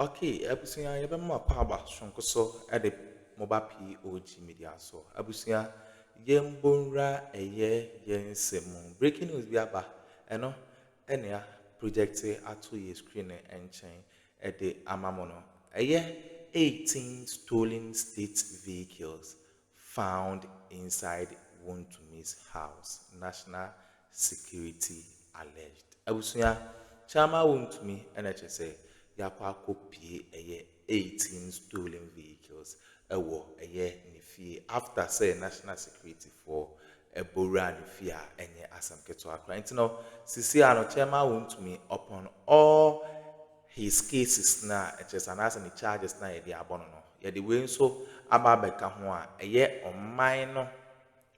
Okay, abusia yebe mo paba shonko so at the mobile POG Media so. Abusia yembonra eye yensemu. Breaking news biaba eno enya project ato ye screen and chain at the amamono. Eye 18 stolen state vehicles found inside Wuntumi's house. National Security alleged. Abusia Chama Wuntumi NHSA yakwa copy 18 stolen vehicles nifi after say national security for a bora nifi enye asam keto akra ntino sisi ano Chama Wuntumi upon all his cases na just an as any charges na ye abono no ye the way so ababeka ho a oman no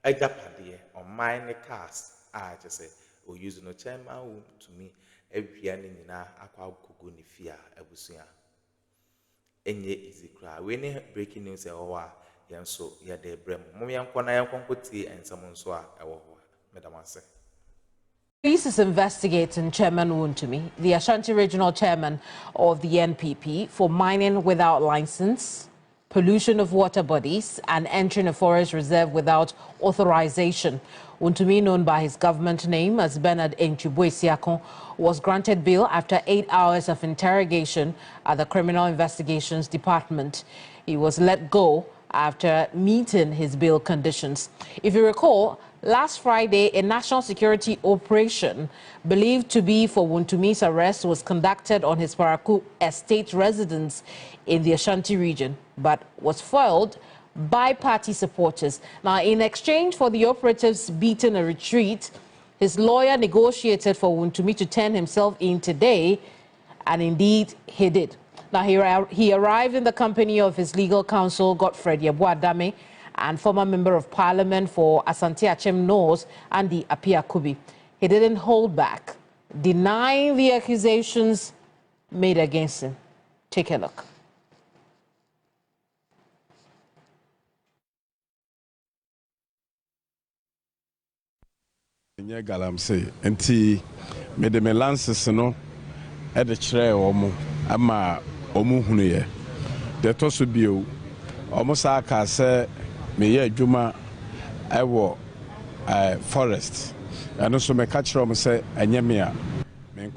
ajapade oman ne cars just say o use no Chama Wuntumi ebia ne nyina akwa kogo ne fia abusuya enye easy cry we ne breaking news e wo a yenso ye de brem mom yankọ na yankonkotie ensam nso a e wo ho madam ase. Police is investigating Chairman Wuntumi, the Ashanti Regional Chairman of the NPP, for mining without license, pollution of water bodies, and entering a forest reserve without authorization. Wuntumi, known by his government name as Bernard Enchibwe-Siakon, was granted bail after 8 hours of interrogation at the Criminal Investigations Department. He was let go after meeting his bail conditions. If you recall, last Friday, a national security operation believed to be for Wuntumi's arrest was conducted on his Paraku estate residence in the Ashanti region, but was foiled by party supporters. Now, in exchange for the operatives beating a retreat, his lawyer negotiated for Wuntumi to turn himself in today, and indeed he did. Now, he arrived in the company of his legal counsel, Godfred Yeboadame, and former member of parliament for Asante Achem North, Andy Appiah-Kubi. He didn't hold back, denying the accusations made against him. Take a look. Galamsey, enti me de me lances no e de kire omo ama omo hunu ye de to so bio omo sa ka se me ye adwuma e wo forest and so me ka kire omo se enye me a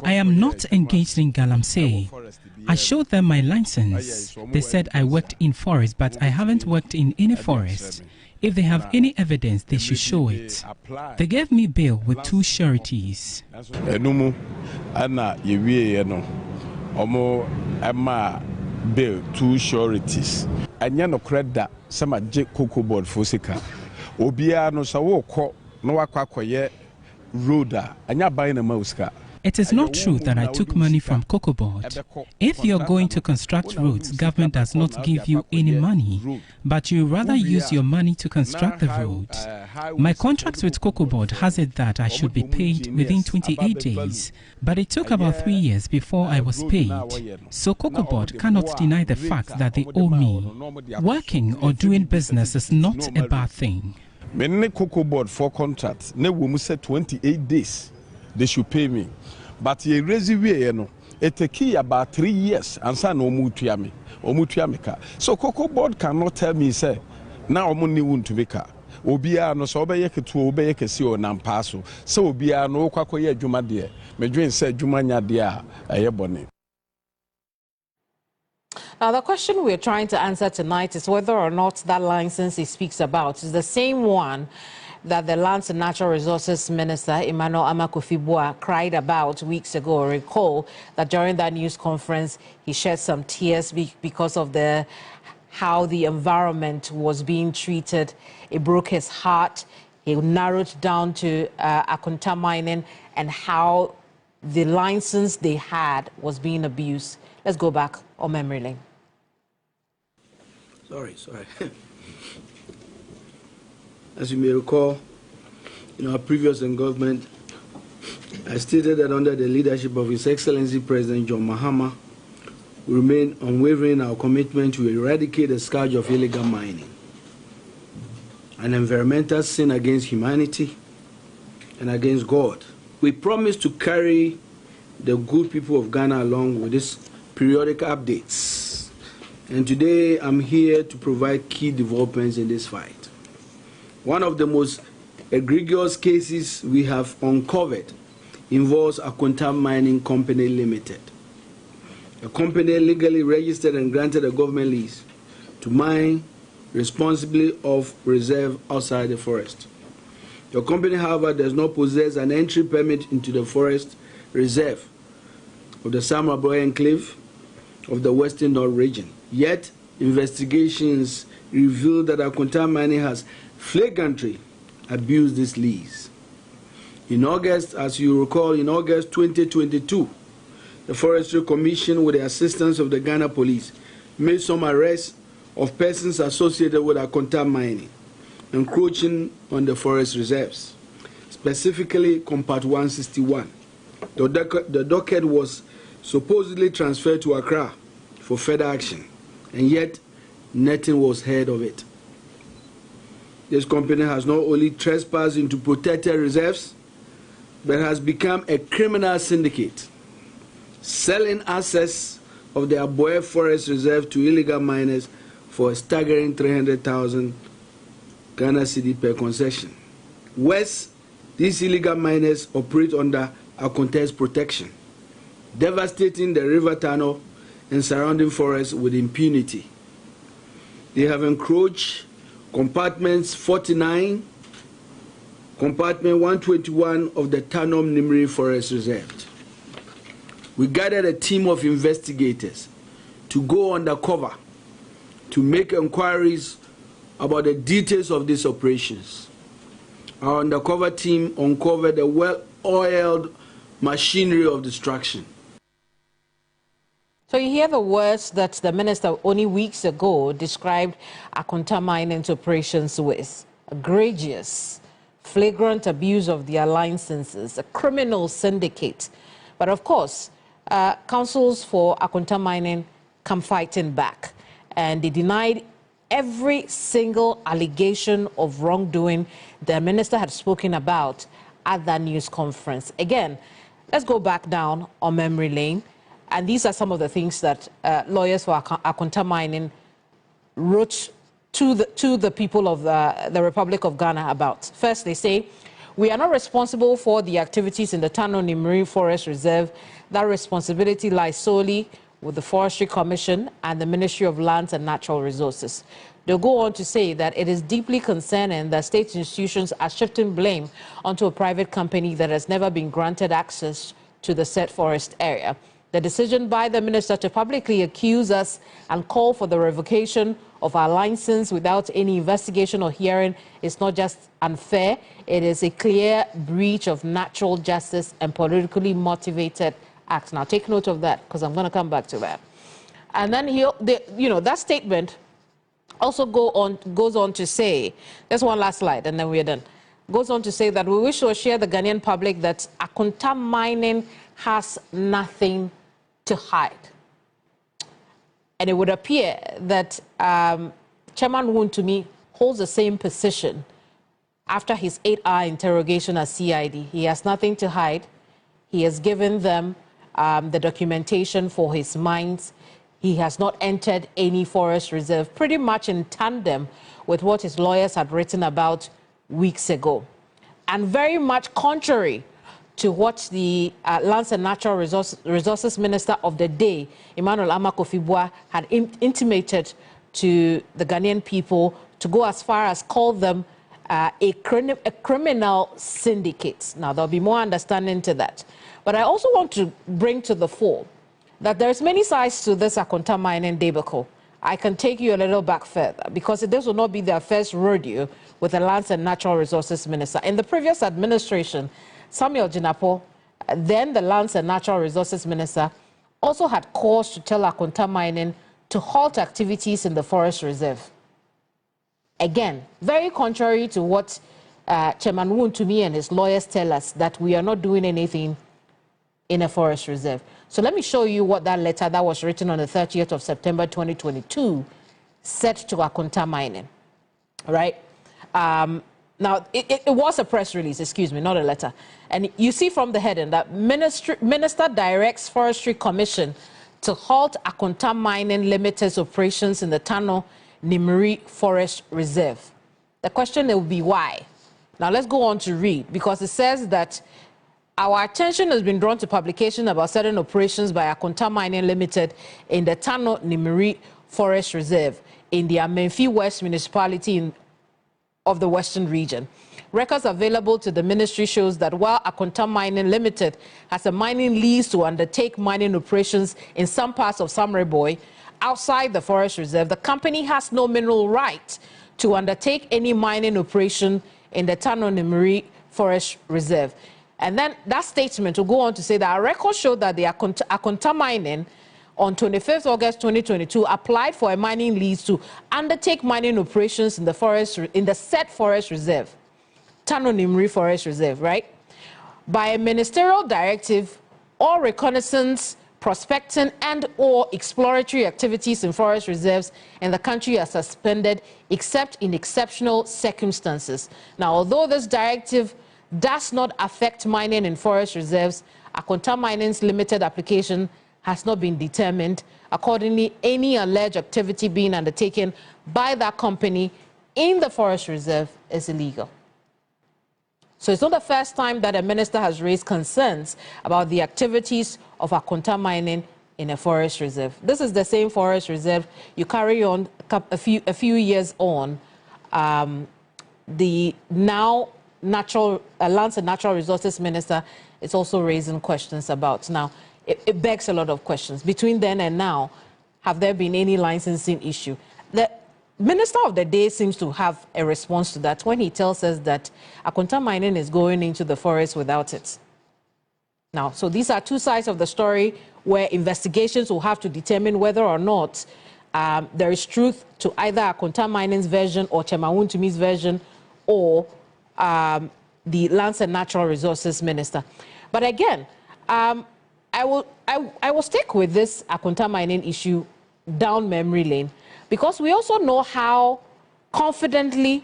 I am not engaged in galamsey. I showed them my license. They said I worked in forest, but I haven't worked in any forest. If they have any evidence, they should show it. They gave me bail with 2 sureties. Enumu ana yewie no omo ema bail 2 sureties. Anya no kreda sama je cocoa board fosika. Obia no sa wo kọ no wakwa koye roader anya ban na mauska. It is not true that I took money from Cocoa Board. If you're going to construct roads, government does not give you any money, but you rather use your money to construct the road. My contract with Cocoa Board has it that I should be paid within 28 days, but it took about 3 years before I was paid. So Cocoa Board cannot deny the fact that they owe me. Working or doing business is not a bad thing. Me Cocoa Board for contract, ne wo mu say 28 days. They should pay me. But ye raise we no it take about 3 years and say no mutua me ka. So Cocoa Board cannot tell me say na omo ni Wuntumi ka. Obia no so obeye ketu obeye kesi o nam paso. So obia no kwakoye adwuma de. Medwen say adwuma nya de a eye bone. Now, the question we're trying to answer tonight is whether or not that license he speaks about is the same one that the Lands and Natural Resources Minister, Emmanuel Amakofi-Boa, cried about weeks ago. Recall that during that news conference, he shed some tears because of how the environment was being treated. It broke his heart. He narrowed down to Akunta mining and how the license they had was being abused. Let's go back on memory lane. Sorry. As you may recall, in our previous government, I stated that under the leadership of His Excellency President John Mahama, we remain unwavering in our commitment to eradicate the scourge of illegal mining, an environmental sin against humanity and against God. We promise to carry the good people of Ghana along with this periodic updates. And today I'm here to provide key developments in this fight. One of the most egregious cases we have uncovered involves Akroma Mining Company Limited, a company legally registered and granted a government lease to mine responsibly off reserve outside the forest. The company, however, does not possess an entry permit into the forest reserve of the Samabroy Enclave of the Western North region. Yet, investigations reveal that Akroma Mining has flagrantly abused this lease. In August, as you recall, in August 2022, the Forestry Commission, with the assistance of the Ghana Police, made some arrests of persons associated with Akroma Mining, encroaching on the forest reserves, specifically Compact 161. The docket was supposedly transferred to Accra for further action, and yet nothing was heard of it. This company has not only trespassed into protected reserves, but has become a criminal syndicate, selling assets of the Aboye Forest Reserve to illegal miners for a staggering 300,000 Ghana cedi per concession. Worse, these illegal miners operate under Akonte's protection, devastating the river tunnel and surrounding forests with impunity. They have encroached compartments 49, compartment 121 of the Tanom Nimri Forest Reserve. We gathered a team of investigators to go undercover to make inquiries about the details of these operations. Our undercover team uncovered a well-oiled machinery of destruction. So you hear the words that the minister only weeks ago described Akroma Mining's operations with: egregious, flagrant abuse of their licenses, a criminal syndicate. But of course, counsels for Akroma Mining come fighting back, and they denied every single allegation of wrongdoing the minister had spoken about at that news conference. Again, let's go back down on memory lane. And these are some of the things that lawyers for Akroma Mining wrote to the people of the Republic of Ghana about. First, they say, we are not responsible for the activities in the Tano Nimri Forest Reserve. That responsibility lies solely with the Forestry Commission and the Ministry of Lands and Natural Resources. They'll go on to say that it is deeply concerning that state institutions are shifting blame onto a private company that has never been granted access to the said forest area. The decision by the minister to publicly accuse us and call for the revocation of our license without any investigation or hearing is not just unfair, it is a clear breach of natural justice and politically motivated acts. Now take note of that, because I'm going to come back to that. And then that statement also goes on to say, there's one last slide and then we're done. Goes on to say that we wish to assure the Ghanaian public that Akroma Mining has nothing to hide. And it would appear that Chairman Wuntumi holds the same position after his 8-hour interrogation at CID. He has nothing to hide. He has given them the documentation for his mines. He has not entered any forest reserve, pretty much in tandem with what his lawyers had written about weeks ago. And very much contrary to what the Lands and Natural Resources Minister of the day, Emmanuel Amakofibua, had intimated to the Ghanaian people, to go as far as call them a criminal syndicate. Now, there'll be more understanding to that. But I also want to bring to the fore that there's many sides to this Akroma Mining debacle. I can take you a little back further, because this will not be their first rodeo with the Lands and Natural Resources Minister. In the previous administration, Samuel Jinapo, then the Lands and Natural Resources Minister, also had cause to tell Akroma Mining to halt activities in the forest reserve. Again, very contrary to what Chairman Wuntumi and his lawyers tell us, that we are not doing anything in a forest reserve. So let me show you what that letter that was written on the 30th of September 2022 said to Akroma Mining, right? Now, it was a press release, excuse me, not a letter. And you see from the heading that Minister directs Forestry Commission to halt Akonta Mining Limited's operations in the Tano Nimiri Forest Reserve. The question will be why. Now let's go on to read, because it says that our attention has been drawn to publication about certain operations by Akonta Mining Limited in the Tano Nimiri Forest Reserve in the Amenfi West municipality of the Western region. Records available to the ministry shows that while Akonta Mining Limited has a mining lease to undertake mining operations in some parts of Samreboy outside the forest reserve, the company has no mineral right to undertake any mining operation in the Tano Nimiri Forest Reserve. And then that statement will go on to say that our records show that the Akonta Mining on 25th August 2022 applied for a mining lease to undertake mining operations in the said forest reserve, Tano Nimiri Forest Reserve, right? By a ministerial directive, all reconnaissance, prospecting and or exploratory activities in forest reserves in the country are suspended except in exceptional circumstances. Now, although this directive does not affect mining in forest reserves, Akonta Mining's limited application has not been determined. Accordingly, any alleged activity being undertaken by that company in the forest reserve is illegal. So it's not the first time that a minister has raised concerns about the activities of Akonta Mining in a forest reserve. This is the same forest reserve. You carry on a few years on, the now Lands and Natural Resources Minister is also raising questions about. Now, it begs a lot of questions. Between then and now, have there been any licensing issue? The Minister of the Day seems to have a response to that when he tells us that Akonta Mining is going into the forest without it. Now, so these are two sides of the story where investigations will have to determine whether or not there is truth to either Akonta Mining's version or Wuntumi's version or the Lands and Natural Resources Minister. But again, I will stick with this Akonta Mining issue down memory lane, because we also know how confidently,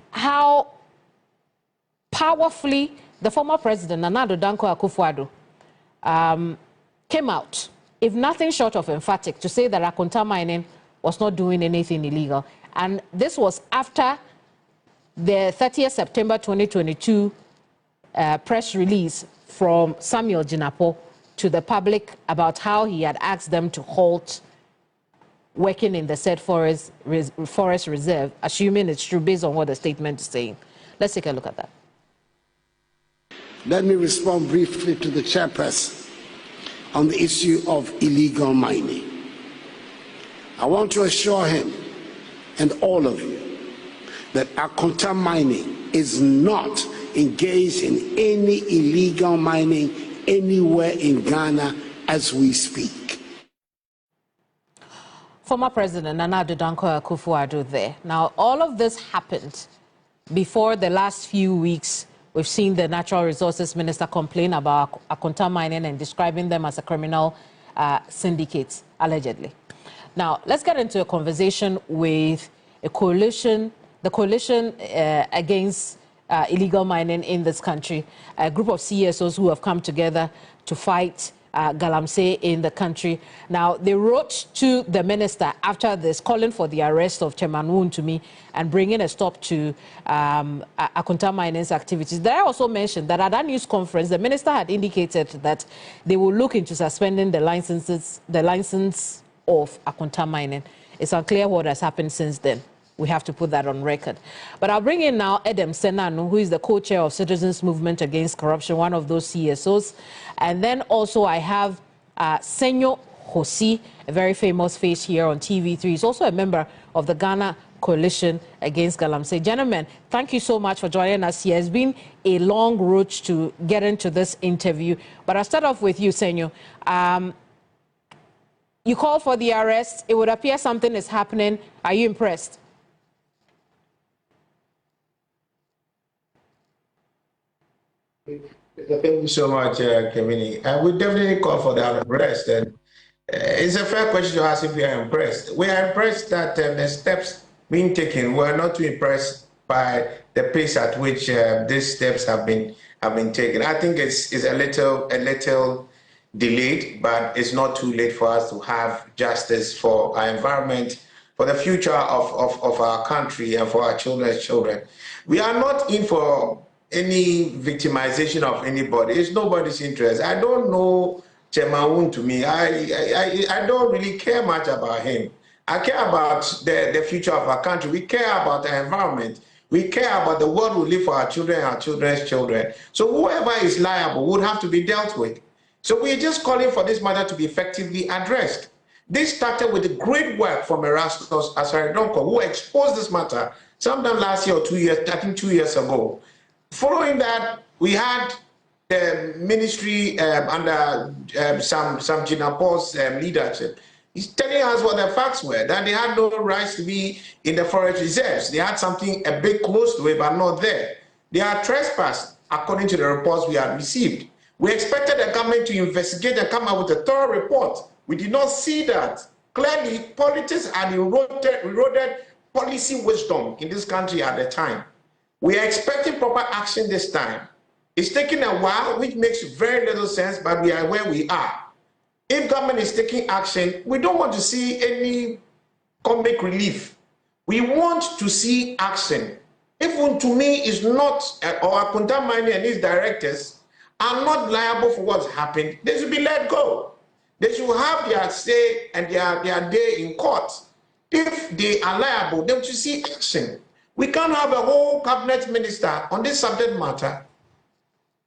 how powerfully the former president, Nana Addo Akuffo, came out, if nothing short of emphatic, to say that Akonta Mining was not doing anything illegal. And this was after the 30th September 2022 press release from Samuel Jinapo to the public about how he had asked them to halt working in the said forest reserve, assuming it's true based on what the statement is saying. Let's take a look at that. Let me respond briefly to the chairperson on the issue of illegal mining. I want to assure him and all of you that Akonta Mining is not engaged in any illegal mining anywhere in Ghana as we speak. Former President Nana Addo Akufo-Addo there. Now, all of this happened before the last few weeks. We've seen the Natural Resources Minister complain about Akonta Mining and describing them as a criminal syndicate, allegedly. Now, let's get into a conversation with the coalition against illegal mining in this country, a group of CSOs who have come together to fight galamsey in the country. Now, they wrote to the minister after this, calling for the arrest of Chairman Wuntumi and bringing a stop to Akonta Mining's activities. They also mentioned that at that news conference, the minister had indicated that they will look into suspending the license of Akonta Mining. It's unclear what has happened since then. We have to put that on record. But I'll bring in now Edem Senanu, who is the co-chair of Citizens Movement Against Corruption, one of those CSOs. And then also I have Senyo Hosi, a very famous face here on TV3. He's also a member of the Ghana Coalition Against Galamsey. Gentlemen, thank you so much for joining us here. It's been a long road to get into this interview. But I'll start off with you, Senyo. You called for the arrest. It would appear something is happening. Are you impressed? Thank you so much, Kemini. We definitely call for that arrest. And it's a fair question to ask if we are impressed. We are impressed that the steps being taken. We are not too impressed by the pace at which these steps have been taken. I think it's a little delayed, but it's not too late for us to have justice for our environment, for the future of our country and for our children's children. We are not in for any victimization of anybody. It's nobody's interest. I don't know Chairman Wuntumi. I don't really care much about him. I care about the future of our country. We care about the environment. We care about the world we live for our children and our children's children. So whoever is liable would have to be dealt with. So we're just calling for this matter to be effectively addressed. This started with the great work from Erastus Asaridonko, who exposed this matter sometime last year or 2 years, I think 2 years ago. Following that, we had the ministry under some Jinapur's leadership. He's telling us what the facts were, that they had no rights to be in the forest reserves. They had something a bit close to it, but not there. They are trespassed, according to the reports we had received. We expected the government to investigate and come up with a thorough report. We did not see that. Clearly, politics had eroded policy wisdom in this country at the time. We are expecting proper action this time. It's taking a while, which makes very little sense, but we are where we are. If government is taking action, we don't want to see any comic relief. We want to see action. If Wuntumi is not, or Akunta Mani and his directors are not liable for what's happened, they should be let go. They should have their say and their day in court. If they are liable, they should see action. We can't have a whole cabinet minister on this subject matter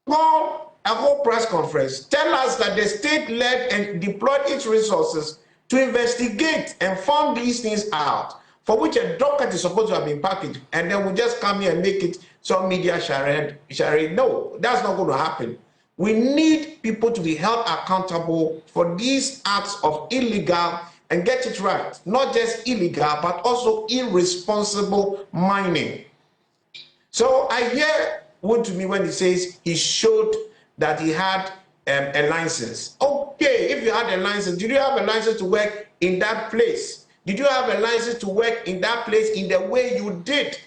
call a whole press conference, tell us that the state led and deployed its resources to investigate and find these things out, for which a docket is supposed to have been packaged, and then we just come here and make it some media charade. No, that's not going to happen. We need people to be held accountable for these acts of illegal, and get it right, not just illegal, but also irresponsible mining. So I hear Wontumi when he says he showed that he had a license. Okay, if you had a license, did you have a license to work in that place? Did you have a license to work in that place in the way you did?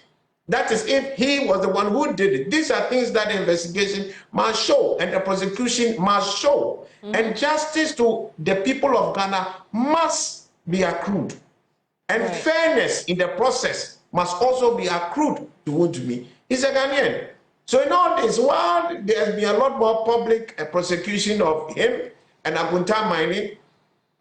That is, if he was the one who did it. These are things that the investigation must show and the prosecution must show. And justice to the people of Ghana must be accrued. And fairness in the process must also be accrued to Wuntumi. He's a Ghanaian. So in all this, while there has been a lot more public prosecution of him and Akunta Mani,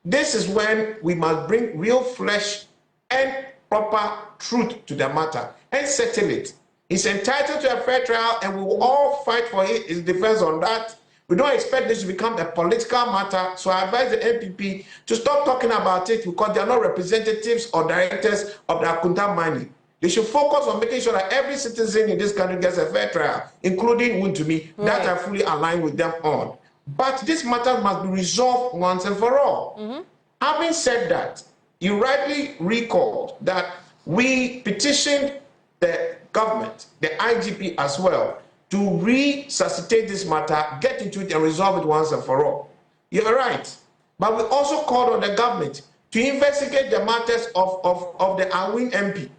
this is when we must bring real flesh and proper truth to the matter and settle it. He's entitled to a fair trial, and we will all fight for his defense on that. We don't expect this to become a political matter, so I advise the NPP to stop talking about it, because they are not representatives or directors of the Akunta Mani. They should focus on making sure that every citizen in this country gets a fair trial, including Wuntumi, that are fully aligned with them on. But this matter must be resolved once and for all. Having said that, you rightly recalled that we petitioned the government, the IGP as well, to resuscitate this matter, get into it and resolve it once and for all. You're right. But we also called on the government to investigate the matters of the Awin MP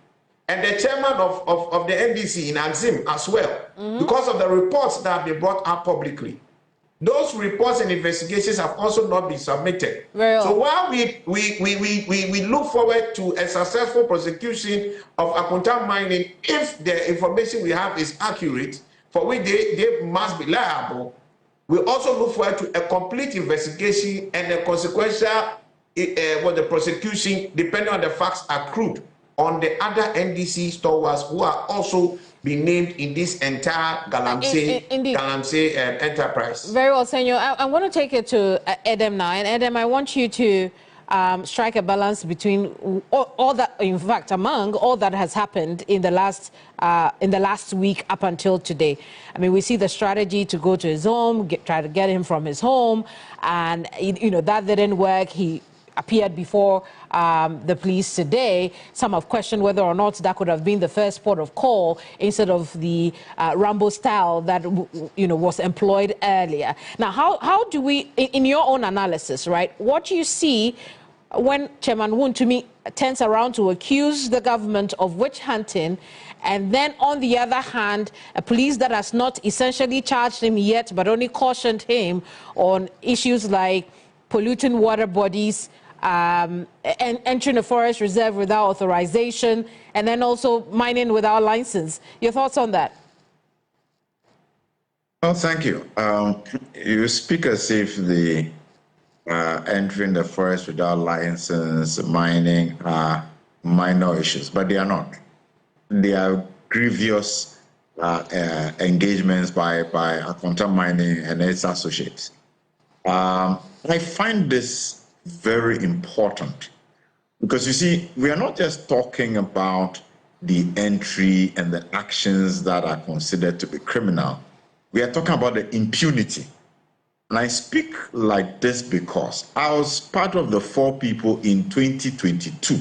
and the chairman of the NDC in Axim as well, because of the reports that have been brought up publicly. Those reports and investigations have also not been submitted. So while we look forward to a successful prosecution of Akunta Mining, if the information we have is accurate, for which they must be liable, we also look forward to a complete investigation and a consequential the prosecution, depending on the facts accrued, on the other NDC stalwarts who are also being named in this entire Galamsey enterprise. Very well, Senor. I want to take it to Edem now. And Edem, I want you to strike a balance between all that, in fact, among all that has happened in the last week up until today. I mean, we see the strategy to go to his home, try to get him from his home, and you know that didn't work. He appeared before the police today. Some have questioned whether or not that could have been the first port of call instead of the Rambo style that was employed earlier. Now, how do we, in your own analysis, right? What do you see when Chairman Wuntumi turns around to accuse the government of witch hunting, and then on the other hand, a police that has not essentially charged him yet, but only cautioned him on issues like polluting water bodies, and entering a forest reserve without authorization, and then also mining without license. Your thoughts on that? Well, thank you. You speak as if the entering the forest without license, mining are minor issues, but they are not. They are grievous engagements by Akroma Mining and its associates. I find this very important because, you see, we are not just talking about the entry and the actions that are considered to be criminal. We are talking about the impunity. And I speak like this because I was part of the 4 people in 2022.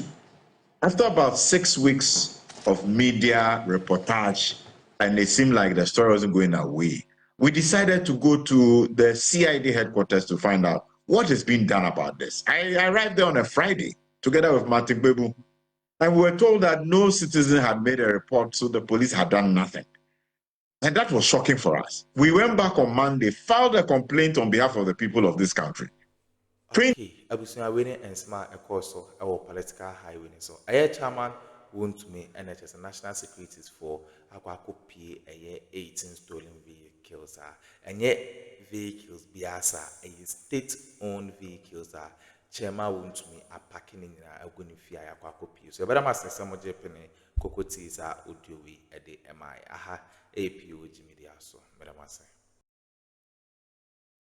After about 6 weeks of media reportage, and it seemed like the story wasn't going away, we decided to go to the CID headquarters to find out what is being done about this. I arrived there on a Friday together with Martin Bebu, and we were told that no citizen had made a report, so the police had done nothing. And that was shocking for us. We went back on Monday, filed a complaint on behalf of the people of this country. Okay, Abusia winning and smart a course of our political highway. So, I chairman Wontumi and it is a national securities for Akuffo 18 stolen vehicles and yet vehicles biasa a state-owned vehicles chairman Wontumi are packing in a going to Akuffo. So, better master some of Japanese cocoa teas are audio at the MI. Aha, POG Media. So, better master.